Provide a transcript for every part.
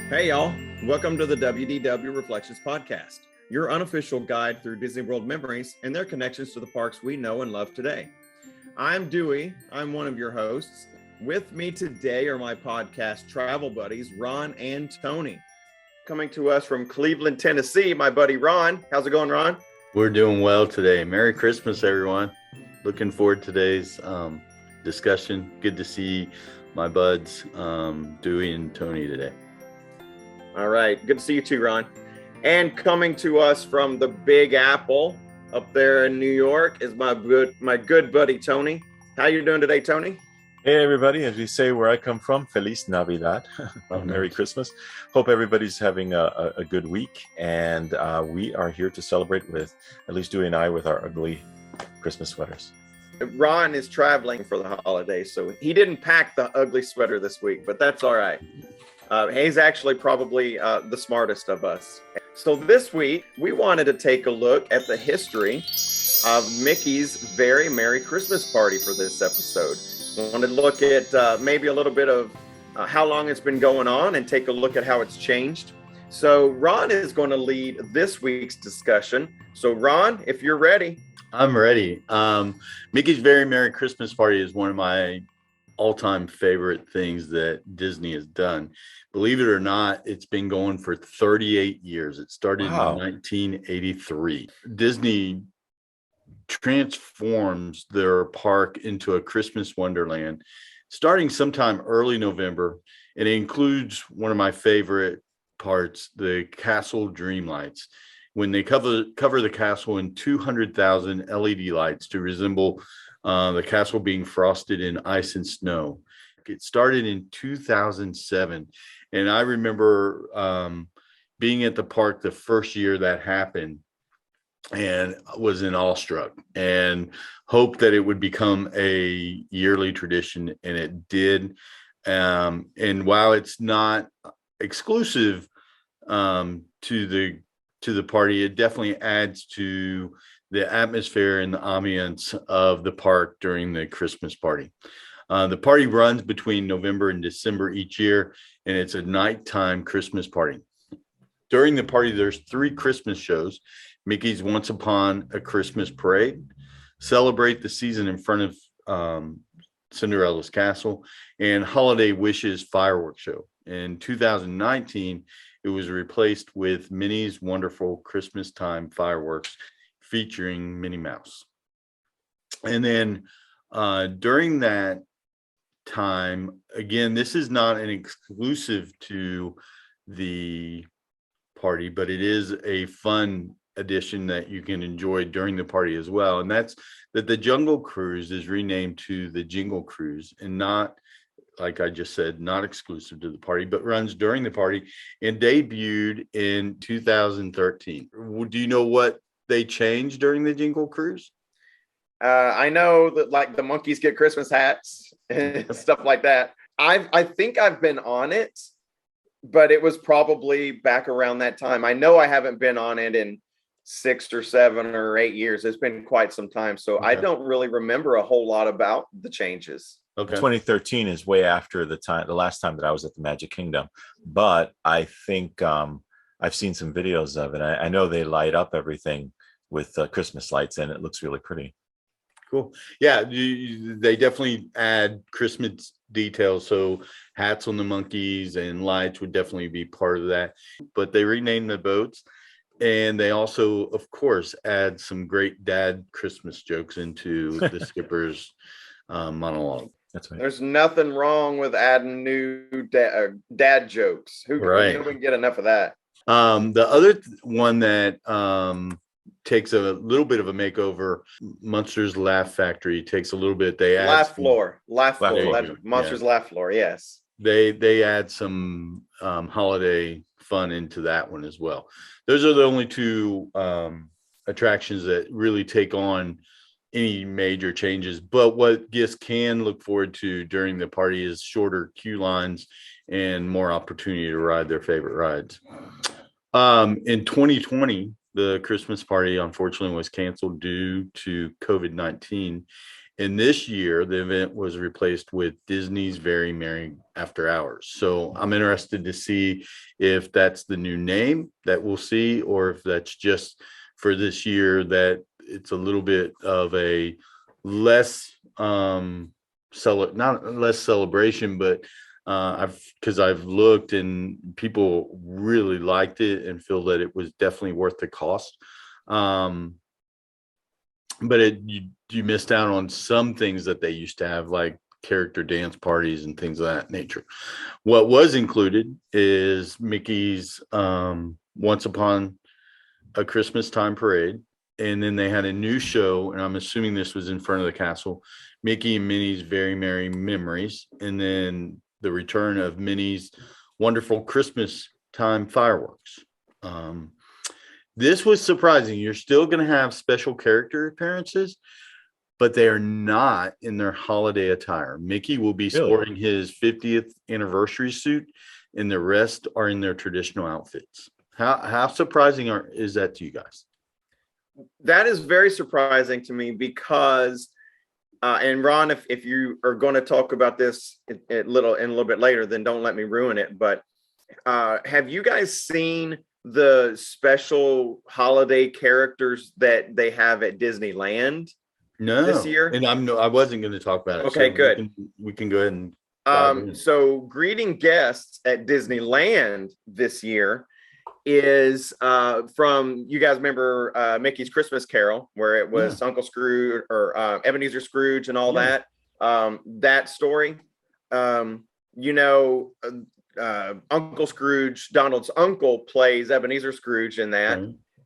Hey y'all, welcome to the WDW Reflections Podcast, your unofficial guide through Disney World memories and their connections to the parks we know and love today. I'm Dewey, I'm one of your hosts. With me today are my podcast travel buddies, Ron and Toni. Coming to us from Cleveland, Tennessee, my buddy Ron. How's it going, Ron? We're doing well today. Merry Christmas, everyone. Looking forward to today's discussion. Good to see my buds, Dewey and Toni today. All right, good to see you too, Ron. And coming to us from the Big Apple up there in New York is my good buddy Toni. How you doing today, Toni? Hey everybody, as we say where I come from, Feliz Navidad, Merry Christmas. Hope everybody's having a good week, and we are here to celebrate with, at least Dewey and I, with our ugly Christmas sweaters. Ron is traveling for the holidays, so he didn't pack the ugly sweater this week, but that's all right. He's actually probably the smartest of us. So this week, we wanted to take a look at the history of Mickey's Very Merry Christmas Party for this episode. We wanted to look at maybe a little bit of how long it's been going on and take a look at how it's changed. So Ron is going to lead this week's discussion. So Ron, if you're ready. I'm ready. Mickey's Very Merry Christmas Party is one of my all-time favorite things that Disney has done. Believe it or not, it's been going for 38 years. It started in 1983. Disney transforms their park into a Christmas wonderland starting sometime early November. And it includes one of my favorite parts, the Castle Dream Lights, when they cover the castle in 200,000 LED lights to resemble the castle being frosted in ice and snow. It started in 2007. And I remember being at the park the first year that happened and was in awestruck and hoped that it would become a yearly tradition. And it did. And while it's not exclusive to the party, it definitely adds to the atmosphere and the ambience of the park during the Christmas party. The party runs between November and December each year, and it's a nighttime Christmas party. During the party, there's 3 Christmas shows: Mickey's Once Upon a Christmas Parade, Celebrate the Season in Front of Cinderella's Castle, and Holiday Wishes Fireworks Show. In 2019, it was replaced with Minnie's Wonderful Christmas Time Fireworks featuring Minnie Mouse. And then during that time, again, this is not an exclusive to the party, but it is a fun addition that you can enjoy during the party as well. And that's that the Jungle Cruise is renamed to the Jingle Cruise, and not, like I just said, not exclusive to the party, but runs during the party and debuted in 2013. Do you know what they changed during the Jingle Cruise? I know that like the monkeys get Christmas hats and stuff like that. I think I've been on it, but it was probably back around that time. I know I haven't been on it in 6 or 7 or 8 years. It's been quite some time. So I don't really remember a whole lot about the changes. Okay. 2013 is way after the last time that I was at the Magic Kingdom, but I think I've seen some videos of it. I know they light up everything with Christmas lights, and it looks really pretty. Cool. Yeah, they definitely add Christmas details. So hats on the monkeys and lights would definitely be part of that. But they renamed the boats, and they also, of course, add some great dad Christmas jokes into the skipper's monologue. That's right. There's nothing wrong with adding new dad jokes. Who can get enough of that? The other one that takes a little bit of a makeover, Monsters Laugh Factory takes a little bit. They add Laugh Floor. Monsters Laugh Floor. Yes. They add some holiday fun into that one as well. Those are the only 2 attractions that really take on any major changes. But what guests can look forward to during the party is shorter queue lines and more opportunity to ride their favorite rides. In 2020, the Christmas party unfortunately was canceled due to COVID-19, And this year, the event was replaced with Disney's Very Merry After Hours. So I'm interested to see if that's the new name that we'll see, or if that's just for this year, that it's a little bit of a less not less celebration, but I've looked and people really liked it and feel that it was definitely worth the cost. But you missed out on some things that they used to have, like character dance parties and things of that nature. What was included is Mickey's Once Upon a Christmas Time parade, and then they had a new show, and I'm assuming this was in front of the castle, Mickey and Minnie's Very Merry Memories, and then the return of Minnie's Wonderful Christmas Time fireworks. This was surprising. You're still going to have special character appearances, but they are not in their holiday attire. Mickey will be sporting his 50th anniversary suit, and the rest are in their traditional outfits. How surprising is that to you guys? That is very surprising to me because, and Ron, if you are going to talk about this a little bit later, then don't let me ruin it. But have you guys seen the special holiday characters that they have at Disneyland this year? And I wasn't going to talk about it. Okay, so good. We can go ahead and so greeting guests at Disneyland this year is from, you guys remember Mickey's Christmas Carol, where it was Uncle Scrooge or Ebenezer Scrooge and all that that story. Uncle Scrooge, Donald's uncle, plays Ebenezer Scrooge in that,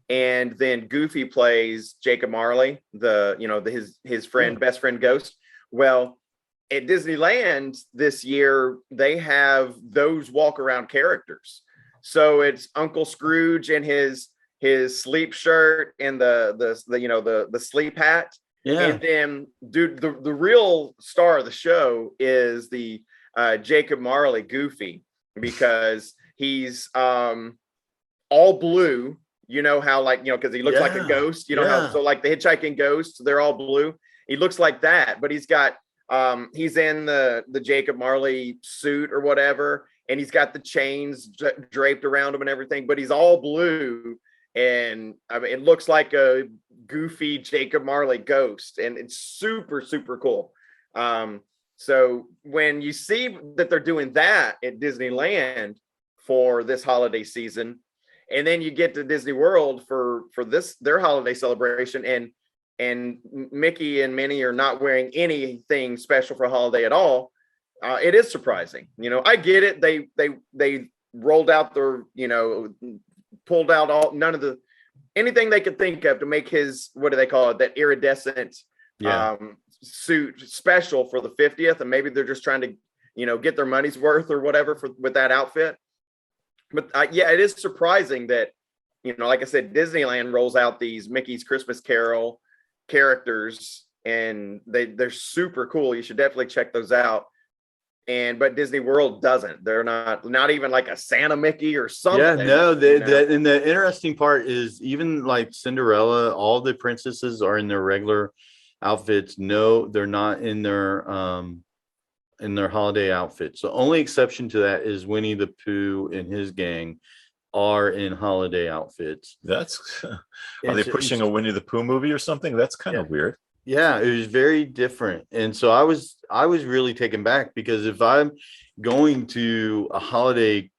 and then Goofy plays Jacob Marley, his friend, best friend ghost. Well, at Disneyland this year, they have those walk around characters. So it's Uncle Scrooge in his sleep shirt and the sleep hat. Yeah. And then the real star of the show is the Jacob Marley, Goofy, because he's all blue. You know how, because he looks like a ghost. So like the hitchhiking ghosts, they're all blue. He looks like that, but he's got he's in the Jacob Marley suit or whatever, and he's got the chains draped around him and everything, but he's all blue, and I mean, it looks like a goofy Jacob Marley ghost, and it's super, super cool. So when you see that they're doing that at Disneyland for this holiday season, and then you get to Disney World for their holiday celebration, and Mickey and Minnie are not wearing anything special for a holiday at all, it is surprising. I get it. They rolled out their, pulled out anything they could think of to make his, what do they call it, that iridescent suit special for the 50th, and maybe they're just trying to get their money's worth or whatever with that outfit. But it is surprising that like I said, Disneyland rolls out these Mickey's Christmas Carol characters, and they're super cool. You should definitely check those out. But Disney World doesn't. They're not even like a Santa Mickey or something. And the interesting part is, even like Cinderella, all the princesses are in their regular outfits. No, they're not in their holiday outfits. The only exception to that is Winnie the Pooh and his gang are in holiday outfits. Are they pushing a Winnie the Pooh movie or something? That's kind of weird. Yeah, it was very different. And so I was really taken back, because if I'm going to a holiday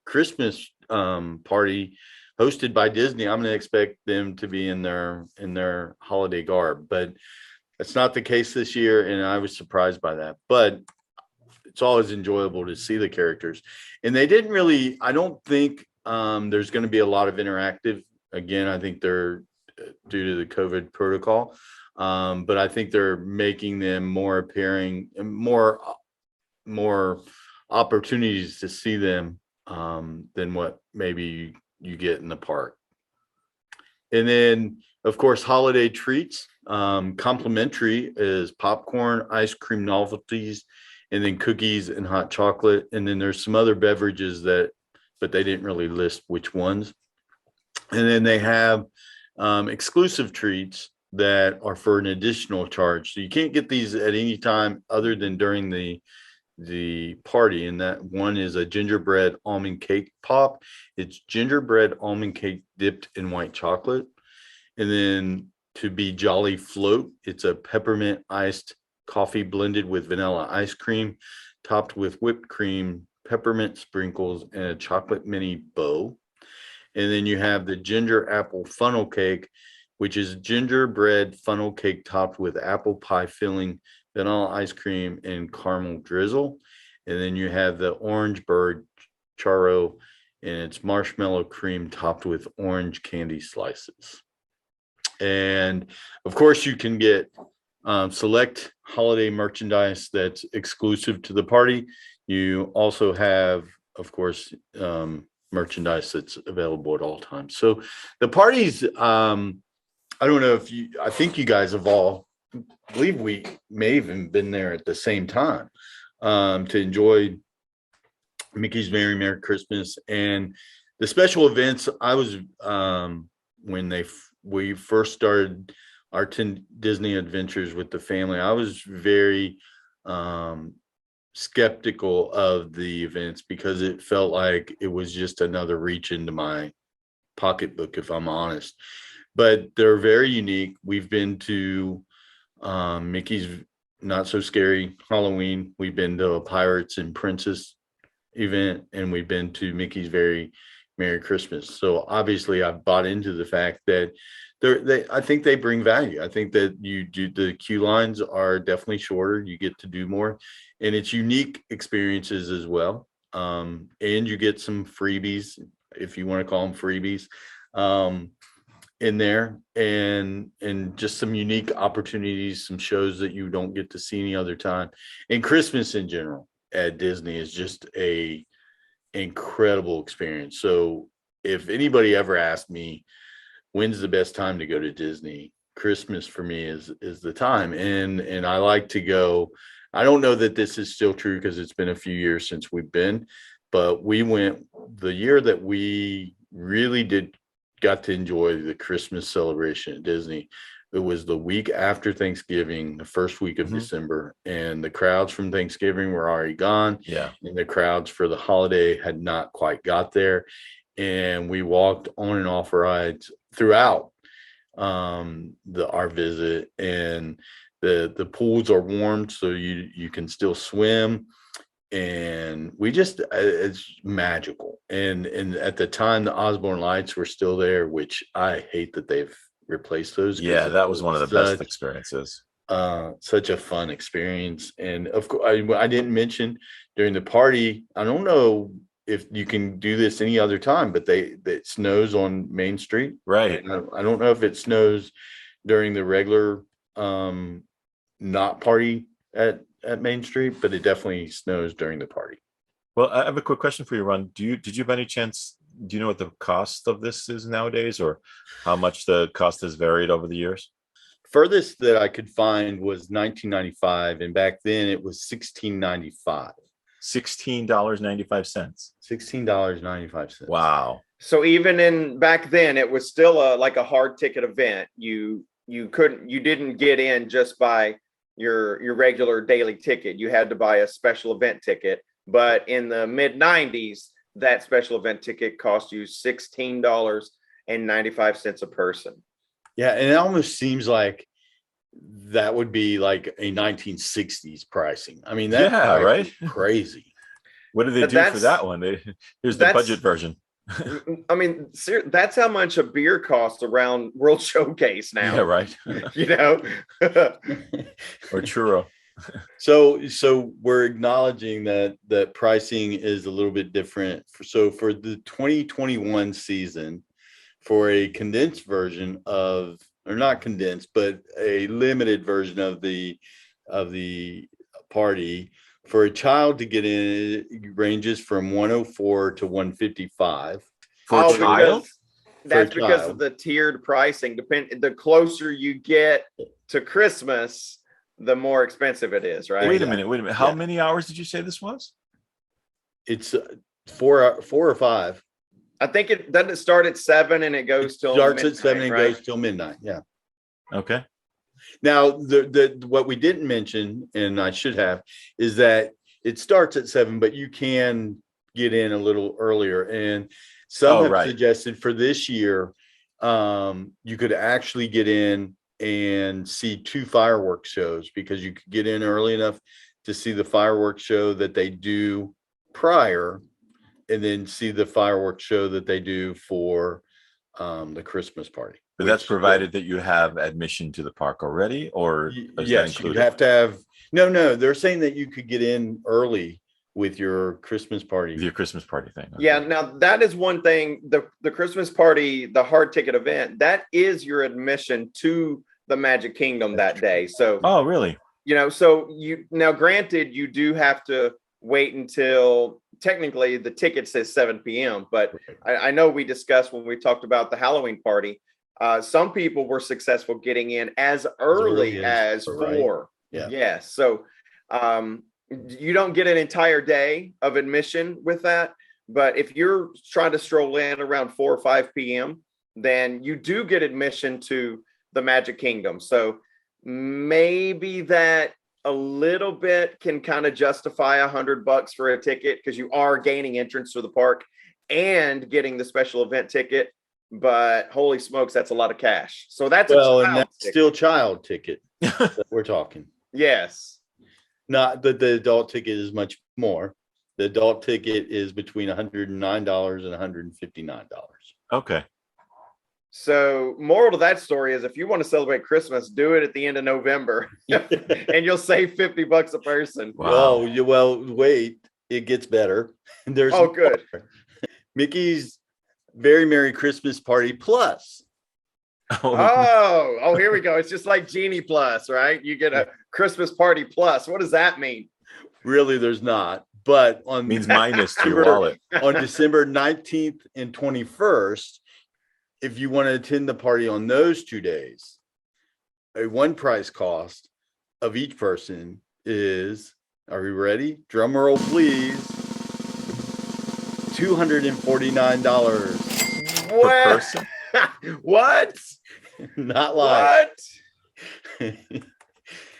Christmas party hosted by Disney, I'm going to expect them to be in their holiday garb. But that's not the case this year, and I was surprised by that. But it's always enjoyable to see the characters. And they didn't really, I don't think there's going to be a lot of interactive. Again, I think they're due to the COVID protocol. But I think they're making them more appearing, and more opportunities to see them than what maybe you get in the park. And then, of course, holiday treats. Complimentary is popcorn, ice cream novelties, and then cookies and hot chocolate. And then there's some other beverages but they didn't really list which ones. And then they have exclusive treats that are for an additional charge. So you can't get these at any time other than during the party. And that one is a gingerbread almond cake pop. It's gingerbread almond cake dipped in white chocolate. And then to be jolly float, it's a peppermint iced coffee blended with vanilla ice cream, topped with whipped cream, peppermint sprinkles, and a chocolate mini bow. And then you have the ginger apple funnel cake, which is gingerbread funnel cake topped with apple pie filling, vanilla ice cream, and caramel drizzle. And then you have the orange bird churro, and it's marshmallow cream topped with orange candy slices. And of course, you can get select holiday merchandise that's exclusive to the party. You also have, of course, merchandise that's available at all times. So the parties, I don't know if you, I think you guys have all, I believe we may have even been there at the same time to enjoy Mickey's Merry Christmas. And the special events, I was, when we first started our 10 Disney adventures with the family, I was very skeptical of the events because it felt like it was just another reach into my pocketbook, if I'm honest. But they're very unique. We've been to Mickey's Not So Scary Halloween. We've been to a Pirates and Princess event, and we've been to Mickey's Very Merry Christmas. So obviously I've bought into the fact that I think they bring value. I think that the queue lines are definitely shorter. You get to do more, and it's unique experiences as well. And you get some freebies, if you want to call them freebies, in there, and just some unique opportunities, some shows that you don't get to see any other time. And Christmas in general at Disney is just a incredible experience. So if anybody ever asked me when's the best time to go to Disney, Christmas for me is the time. And I like to go. I don't know that this is still true because it's been a few years since we've been, but we went the year that we really got to enjoy the Christmas celebration at Disney. It was the week after Thanksgiving, the first week of December, and the crowds from Thanksgiving were already gone. Yeah. And the crowds for the holiday had not quite got there. And we walked on and off rides throughout our visit, and the pools are warmed so you can still swim, and we just it's magical. And at the time the Osborne Lights were still there, which I hate that they've replaced those. Yeah, that was one of the best experiences. Such a fun experience. And of course I didn't mention during the party, I don't know if you can do this any other time, but it snows on Main Street. Right. I don't know if it snows during the regular not party at Main Street, but it definitely snows during the party. Well, I have a quick question for you, Ron. Did you by any chance, do you know what the cost of this is nowadays, or how much the cost has varied over the years? Furthest that I could find was $19.95, and back then it was $16.95. $16.95. $16.95. Wow. So even back then, it was still like a hard ticket event. You didn't get in just by your regular daily ticket. You had to buy a special event ticket. But in the mid 90s, that special event ticket cost you $16.95 a person. Yeah, and it almost seems like that would be like a 1960s pricing. I mean, that right? Crazy. What did they do for that one? Here's the budget version. I mean, that's how much a beer costs around World Showcase now. Yeah, right. You know, or churro. So we're acknowledging that pricing is a little bit different. So for the 2021 season, for a condensed version of, or not condensed, but a limited version of the party, for a child to get in, it ranges from 104 to 155. For a child? That's because of the tiered pricing. The closer you get to Christmas, the more expensive it is, right? Wait a minute. How many hours did you say this was? It's 4 or 5. I think it doesn't start at 7 and it goes till starts midnight, at 7 and right? goes till midnight. Yeah. Okay. Now, the what we didn't mention, and I should have, is that it starts at 7, but you can get in a little earlier. And some have suggested for this year, you could actually get in and see 2 fireworks shows, because you could get in early enough to see the fireworks show that they do prior, and then see the fireworks show that they do for the Christmas party. But that's provided that you have admission to the park already, or is that included? You'd have to have. No, they're saying that you could get in early with your Christmas party. With your Christmas party thing. Okay. Yeah, now that is one thing. The Christmas party, the hard ticket event, that is your admission to the Magic Kingdom that day. So, oh, really? So now, granted, you do have to wait until technically the ticket says 7 p.m. But I know we discussed when we talked about the Halloween party. Some people were successful getting in as early as 4. Right. Yeah. Yes. So you don't get an entire day of admission with that. But if you're trying to stroll in around 4 or 5 p.m., then you do get admission to the Magic Kingdom. So maybe that a little bit can kind of justify $100 for a ticket, because you are gaining entrance to the park and getting the special event ticket. But holy smokes, that's a lot of cash. So that's still child ticket that we're talking. Yes. Not that the adult ticket is much more. The adult ticket is between $109 and $159. Okay. So moral to that story is, if you want to celebrate Christmas, do it at the end of November and you'll save $50 a person. Wow. Well, wait, it gets better. There's good. Mickey's Very Merry Christmas Party Plus. Oh, here we go. It's just like Genie Plus, right? You get a Christmas Party Plus. What does that mean? Really, there's not. But means minus to your wallet. On December 19th and 21st, if you want to attend the party on those 2 days, a one price cost of each person is, are we ready? Drum roll, please. $249. What? Per person? What? Not live. What?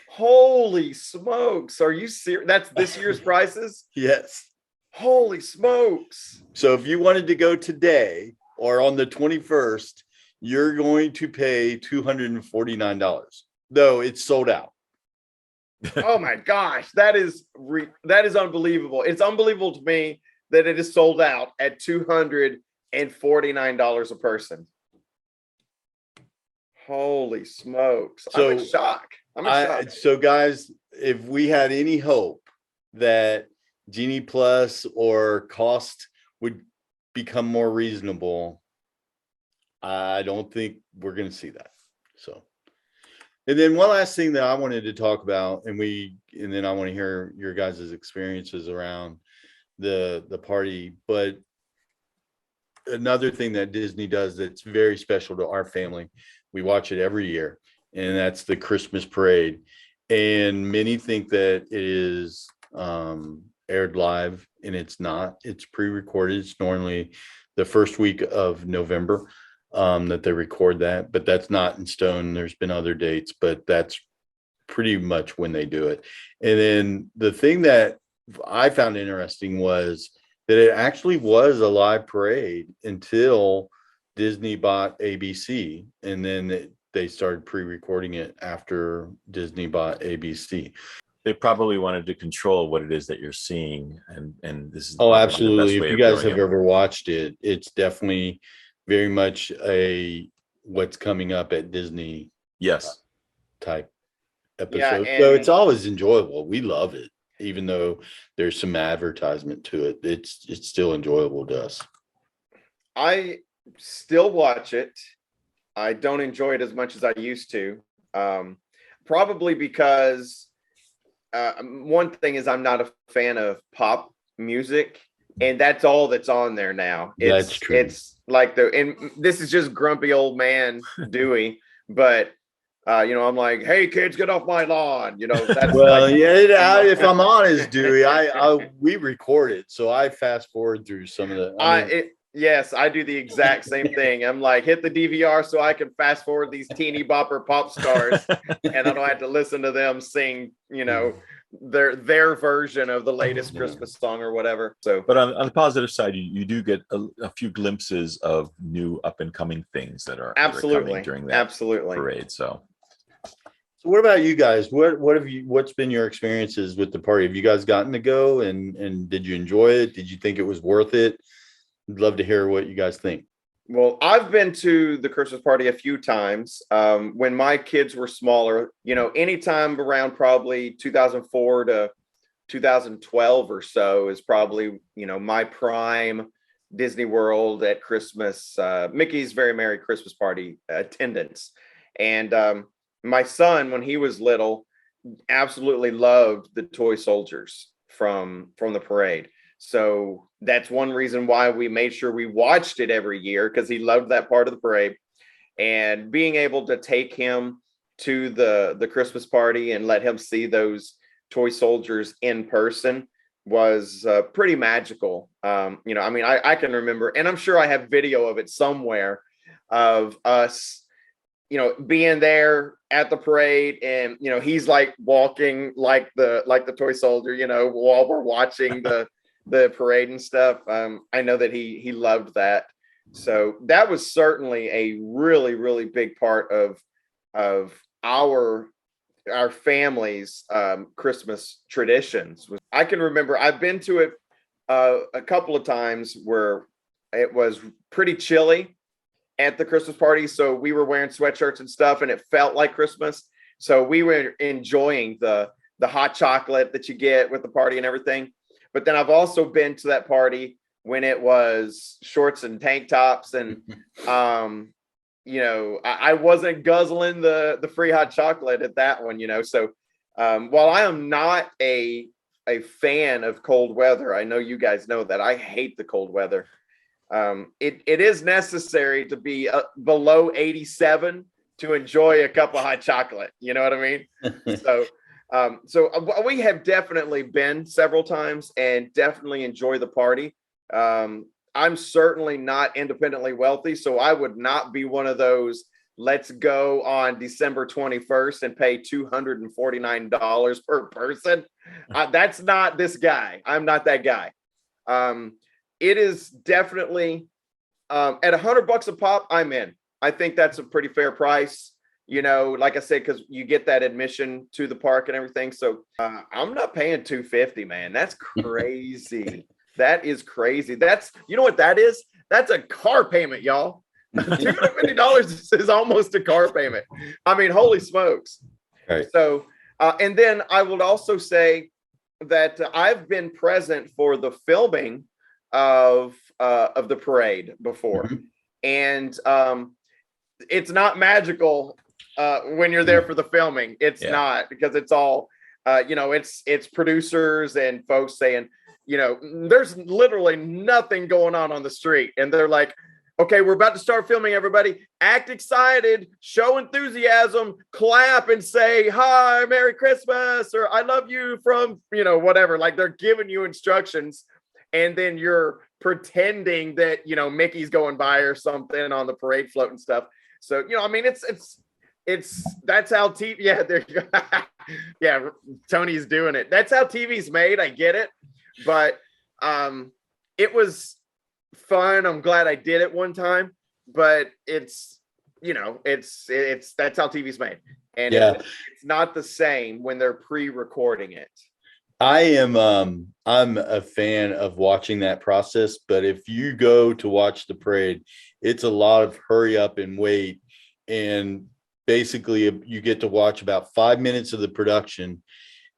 Holy smokes. Are you serious? That's this year's prices? Yes. Holy smokes. So if you wanted to go today or on the 21st, you're going to pay $249, though it's sold out. Oh my gosh. That is unbelievable. It's unbelievable to me that it is sold out at $249 a person. Holy smokes. So, I'm in shock. So guys, if we had any hope that Genie Plus or cost would become more reasonable, I don't think we're going to see that. So, and then one last thing that I wanted to talk about, and then I want to hear your guys' experiences around the party. But another thing that Disney does that's very special to our family, we watch it every year, and that's the Christmas parade. And many think that it is aired live, and it's not. It's pre-recorded. It's normally the first week of November that they record that, but that's not in stone. There's been other dates, but that's pretty much when they do it. And then the thing that I found interesting was that it actually was a live parade until Disney bought ABC, and then they started pre-recording it after Disney bought ABC. They probably wanted to control what it is that you're seeing, and this is absolutely. If you guys have ever watched it, it's definitely very much a what's coming up at Disney type episode. So it's always enjoyable. We love it, even though there's some advertisement to it. It's still enjoyable to us. I still watch it. I don't enjoy it as much as I used to. Probably because one thing is, I'm not a fan of pop music, and that's all that's on there now. That's true. It's like and this is just grumpy old man Dewey, but I'm like, hey kids, get off my lawn. That's if I'm honest, Dewey, we record it, so I fast forward through some of the. Yes, I do the exact same thing. I'm like, hit the DVR so I can fast forward these teeny bopper pop stars, and I don't have to listen to them sing, their version of the latest Christmas song or whatever. So, but on the positive side, you do get a few glimpses of new up and coming things that are coming during that parade. So what about you guys? What's been your experiences with the party? Have you guys gotten to go and did you enjoy it? Did you think it was worth it? I'd love to hear what you guys think. Well, I've been to the Christmas party a few times. When my kids were smaller, anytime around probably 2004 to 2012 or so is probably, my prime Disney World at Christmas, Mickey's Very Merry Christmas Party attendance. And my son, when he was little, absolutely loved the toy soldiers from the parade. So that's one reason why we made sure we watched it every year, because he loved that part of the parade. And being able to take him to the Christmas party and let him see those toy soldiers in person was pretty magical. I can remember, and I'm sure I have video of it somewhere, of us, being there at the parade, and he's like walking like the toy soldier, while we're watching the parade and stuff. I know that he loved that. So that was certainly a really, really big part of our family's Christmas traditions. I can remember I've been to it a couple of times where it was pretty chilly at the Christmas party. So we were wearing sweatshirts and stuff, and it felt like Christmas. So we were enjoying the hot chocolate that you get with the party and everything. But then I've also been to that party when it was shorts and tank tops, and I wasn't guzzling the free hot chocolate at that one, So while I am not a fan of cold weather, I know you guys know that I hate the cold weather. It is necessary to be below 87 to enjoy a cup of hot chocolate. You know what I mean? So we have definitely been several times and definitely enjoy the party. I'm certainly not independently wealthy, so I would not be one of those, let's go on December 21st and pay $249 per person. That's not this guy. I'm not that guy. It is definitely at $100 a pop, I'm in. I think that's a pretty fair price. Like I said, because you get that admission to the park and everything. So I'm not paying $250, man. That's crazy. That is crazy. That's, what that is? That's a car payment, y'all. $250 is almost a car payment. I mean, holy smokes. Right. So, and then I would also say that I've been present for the filming of the parade before. Mm-hmm. And it's not magical when you're there for the filming. It's not, because it's all it's producers and folks saying, there's literally nothing going on the street, and they're like, okay, we're about to start filming, everybody act excited, show enthusiasm, clap and say hi, Merry Christmas, or I love you from whatever. Like, they're giving you instructions, and then you're pretending that Mickey's going by or something on the parade float and stuff. So it's that's how TV. Yeah, there you go. Yeah, Tony's doing it. That's how TV's made. I get it, but it was fun. I'm glad I did it one time, but it's that's how TV's made, and it's not the same when they're pre-recording it. I'm a fan of watching that process, but if you go to watch the parade, it's a lot of hurry up and wait, and basically you get to watch about 5 minutes of the production,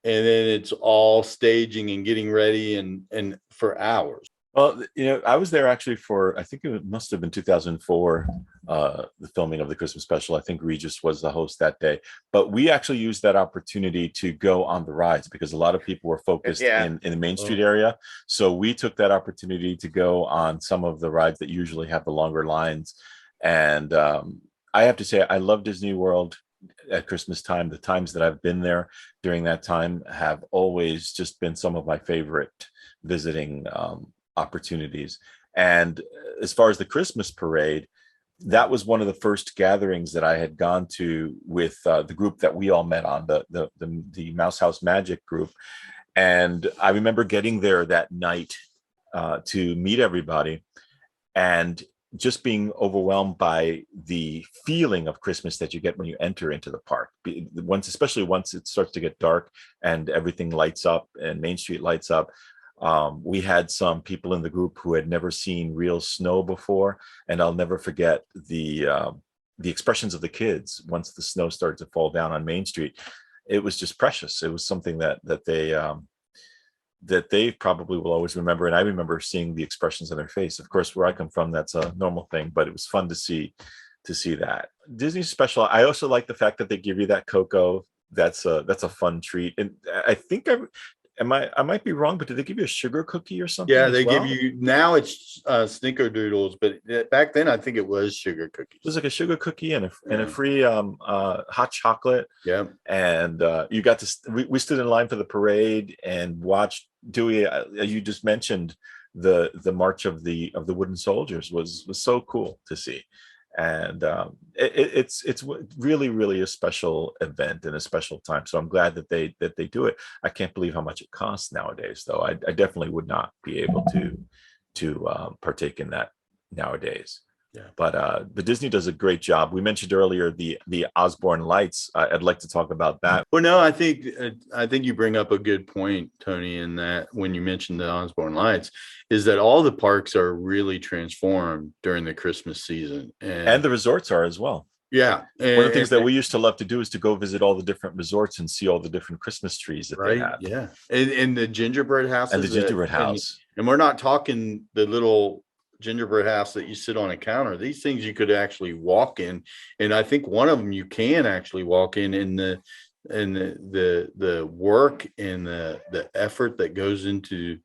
and then it's all staging and getting ready and for hours. Well, I was there actually for, I think it must have been 2004, the filming of the Christmas special. I think Regis was the host that day, but we actually used that opportunity to go on the rides because a lot of people were focused in the Main Street area. So we took that opportunity to go on some of the rides that usually have the longer lines. And I have to say, I love Disney World at Christmas time. The times that I've been there during that time have always just been some of my favorite visiting opportunities. And as far as the Christmas parade, that was one of the first gatherings that I had gone to with the group that we all met on, the Mouse House Magic group. And I remember getting there that night to meet everybody and just being overwhelmed by the feeling of Christmas that you get when you enter into the park. Especially once it starts to get dark and everything lights up and Main Street lights up. We had some people in the group who had never seen real snow before, and I'll never forget the expressions of the kids once the snow started to fall down on Main Street. It was just precious. It was something that they probably will always remember, and I remember seeing the expressions on their face. Of course, where I come from, that's a normal thing, but it was fun to see that. Disney special. I also like the fact that they give you that cocoa. That's a fun treat, and I think I might be wrong, but did they give you a sugar cookie or something? Yeah, they give you, now it's snickerdoodles, but back then I think it was sugar cookies. It was like a sugar cookie and a free hot chocolate. Yeah, and you got to. We stood in line for the parade and watched Dewey. You just mentioned the march of the wooden soldiers was so cool to see. And it's really a special event and a special time. So I'm glad that they do it. I can't believe how much it costs nowadays, though. I definitely would not be able to partake in that nowadays. Yeah. But Disney does a great job. We mentioned earlier the Osborne Lights. I'd like to talk about that. Well, no, I think you bring up a good point, Tony, in that when you mentioned the Osborne Lights, is that all the parks are really transformed during the Christmas season, and the resorts are as well. Yeah, one of the things that we used to love to do is to go visit all the different resorts and see all the different Christmas trees that they have. Yeah, and the gingerbread houses, and the gingerbread house, and we're not talking the little gingerbread house that you sit on a counter. These things you could actually walk in, and I think one of them you can actually walk in, and the work and the effort that goes into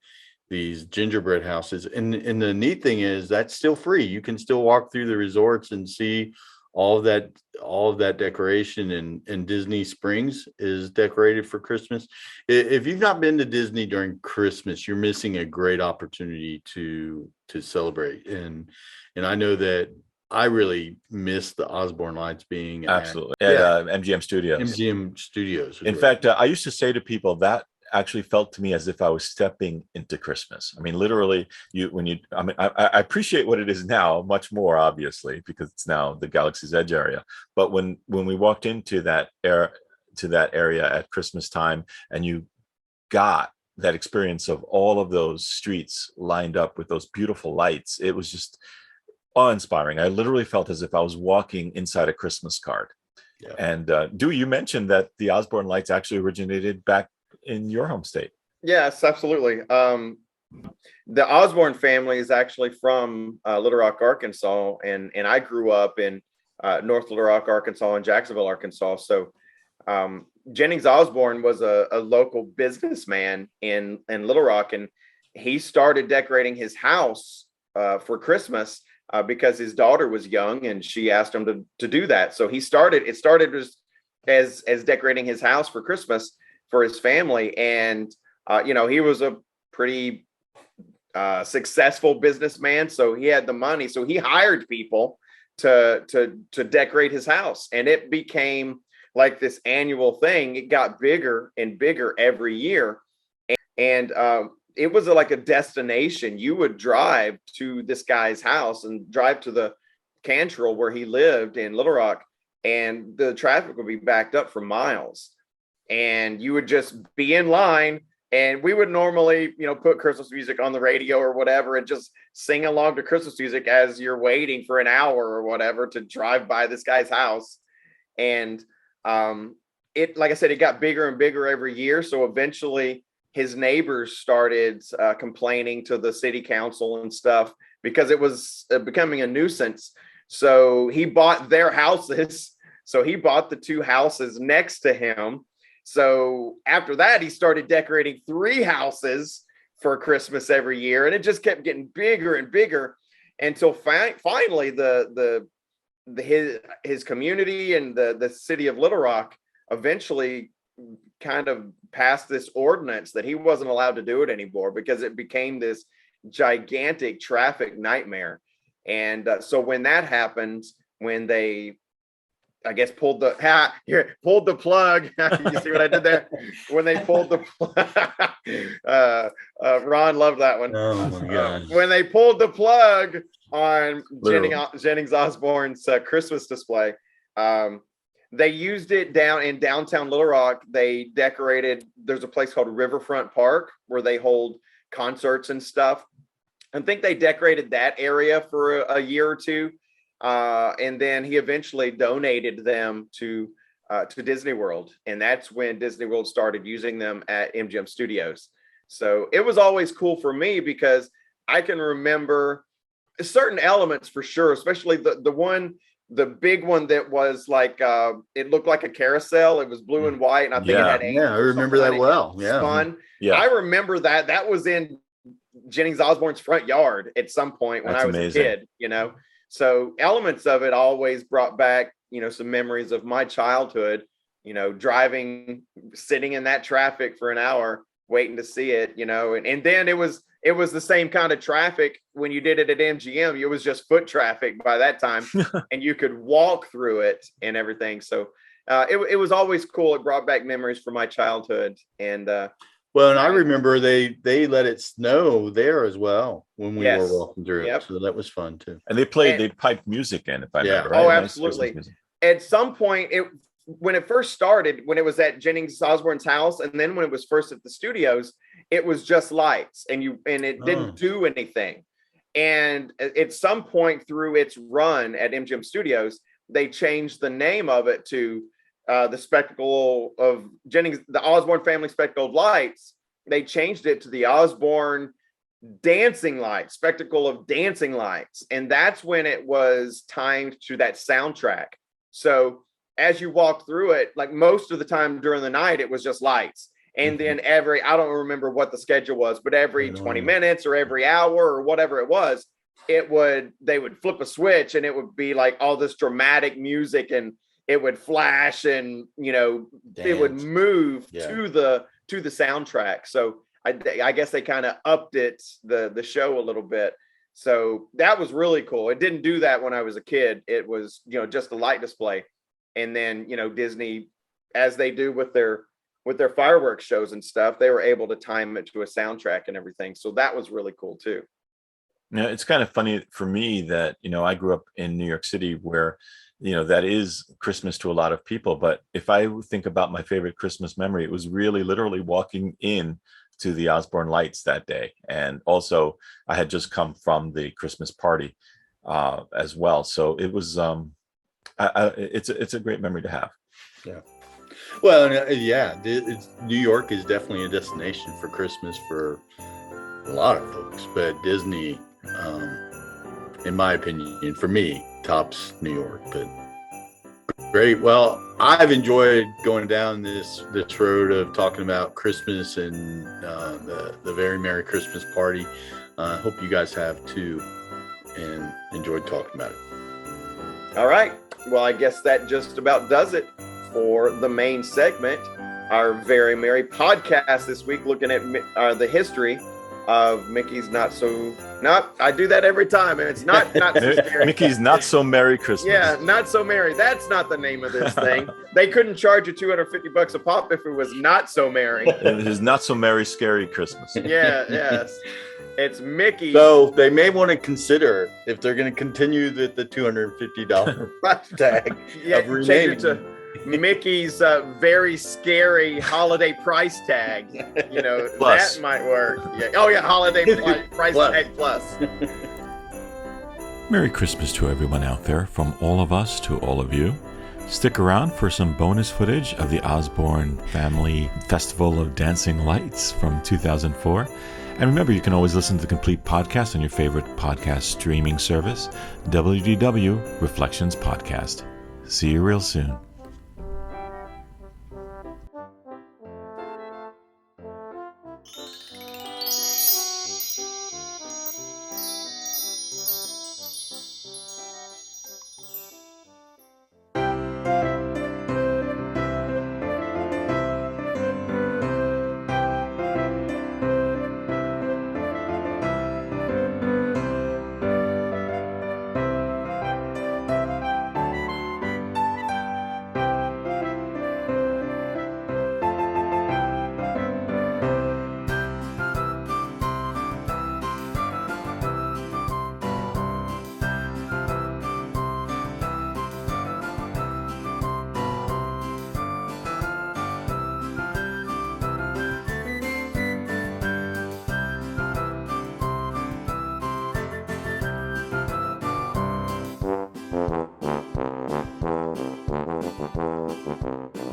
these gingerbread houses, and the neat thing is that's still free. You can still walk through the resorts and see all of that decoration, and Disney Springs is decorated for Christmas. If you've not been to Disney during Christmas, you're missing a great opportunity to celebrate. And I know that I really miss the Osborne Lights being absolutely at MGM Studios. MGM Studios. In fact, I used to say to people that actually felt to me as if I was stepping into Christmas. I mean, literally, I appreciate what it is now much more, obviously, because it's now the Galaxy's Edge area. But when we walked into that area at Christmas time, and you got that experience of all of those streets lined up with those beautiful lights, it was just awe-inspiring. I literally felt as if I was walking inside a Christmas card. Yeah. And Dewey, you mentioned that the Osborne Lights actually originated back in your home state. Yes, absolutely. The Osborne family is actually from Little Rock, Arkansas, and I grew up in North Little Rock, Arkansas, and Jacksonville, Arkansas. So Jennings Osborne was a local businessman in Little Rock, and he started decorating his house for Christmas because his daughter was young, and she asked him to do that. So it started as decorating his house for Christmas for his family. And he was a pretty successful businessman, so he had the money, so he hired people to decorate his house, and it became like this annual thing. It got bigger and bigger every year, and it was like a destination. You would drive to this guy's house and drive to the Cantrell where he lived in Little Rock, and the traffic would be backed up for miles. And you would just be in line, and we would normally, put Christmas music on the radio or whatever and just sing along to Christmas music as you're waiting for an hour or whatever to drive by this guy's house. And it, like I said, it got bigger and bigger every year. So eventually his neighbors started complaining to the city council and stuff because it was becoming a nuisance. So he bought their houses. So he bought the two houses next to him. So after that, he started decorating 3 houses for Christmas every year, and it just kept getting bigger and bigger until finally his community and the city of Little Rock eventually kind of passed this ordinance that he wasn't allowed to do it anymore because it became this gigantic traffic nightmare. And so when that happened, when they, I guess, pulled the plug. You see what I did there? When they pulled the plug, Ron loved that one. Oh my God. When they pulled the plug on Literal. Jennings Osborne's Christmas display, they used it down in downtown Little Rock. They decorated, there's a place called Riverfront Park where they hold concerts and stuff. I think they decorated that area for a year or two. And then he eventually donated them to Disney World. And that's when Disney World started using them at MGM Studios. So it was always cool for me because I can remember certain elements for sure, especially the big one that was like, it looked like a carousel. It was blue and white. And I think it had angels. Yeah, I remember that well. Yeah. Fun. Yeah. I remember that was in Jennings Osborne's front yard at some point when That's I was amazing. a kid, So elements of it always brought back, some memories of my childhood, driving, sitting in that traffic for an hour, waiting to see it, and then it was the same kind of traffic when you did it at MGM. It was just foot traffic by that time, and you could walk through it and everything. So it was always cool. It brought back memories from my childhood. And well, and I remember they let it snow there as well when we were walking through it. So that was fun too. And they piped music in, if I remember right. Oh, Nice absolutely. Christmas music. At some point, when it first started, when it was at Jennings Osborne's house, and then when it was first at the studios, it was just lights, and it didn't do anything. And at some point through its run at MGM Studios, they changed the name of it to the Spectacle of Jennings, the Osborne Family Spectacle of Lights. They changed it to the Osborne Dancing Lights, Spectacle of Dancing Lights. And that's when it was timed to that soundtrack. So as you walk through it, like most of the time during the night, it was just lights. And then I don't remember what the schedule was, but every 20 minutes or every hour or whatever it was, they would flip a switch and it would be like all this dramatic music, and it would flash, and it would move to the soundtrack. So I guess they kind of upped the show a little bit. So that was really cool. It didn't do that when I was a kid. It was just a light display. And then Disney, as they do with their fireworks shows and stuff, they were able to time it to a soundtrack and everything. So that was really cool too. Now, it's kind of funny for me that I grew up in New York City, where that is Christmas to a lot of people. But if I think about my favorite Christmas memory, it was really literally walking in to the Osborne Lights that day. And also I had just come from the Christmas party as well. So it was, it's a great memory to have. Yeah. Well, New York is definitely a destination for Christmas for a lot of folks, but Disney, in my opinion, for me, tops New York. But great. Well, I've enjoyed going down this road of talking about Christmas and the very Merry Christmas party. I hope you guys have too, and enjoyed talking about it. All right. Well, I guess that just about does it for the main segment, our Very Merry podcast this week, looking at the history of Mickey's I do that every time, and it's not so scary. Mickey's Not So Merry Christmas. Yeah, Not So Merry. That's not the name of this thing. They couldn't charge you $250 a pop if it was not so merry. It is Not So Merry Scary Christmas. Yes. It's Mickey. So they may want to consider, if they're going to continue the $250 price tag, of change renaming it to Mickey's very scary holiday price tag. Plus. That might work. Yeah. Oh yeah, holiday price tag plus. Merry Christmas to everyone out there, from all of us to all of you. Stick around for some bonus footage of the Osborne Family Festival of Dancing Lights from 2004. And remember, you can always listen to the complete podcast on your favorite podcast streaming service, WDW Reflections Podcast. See you real soon. Bye.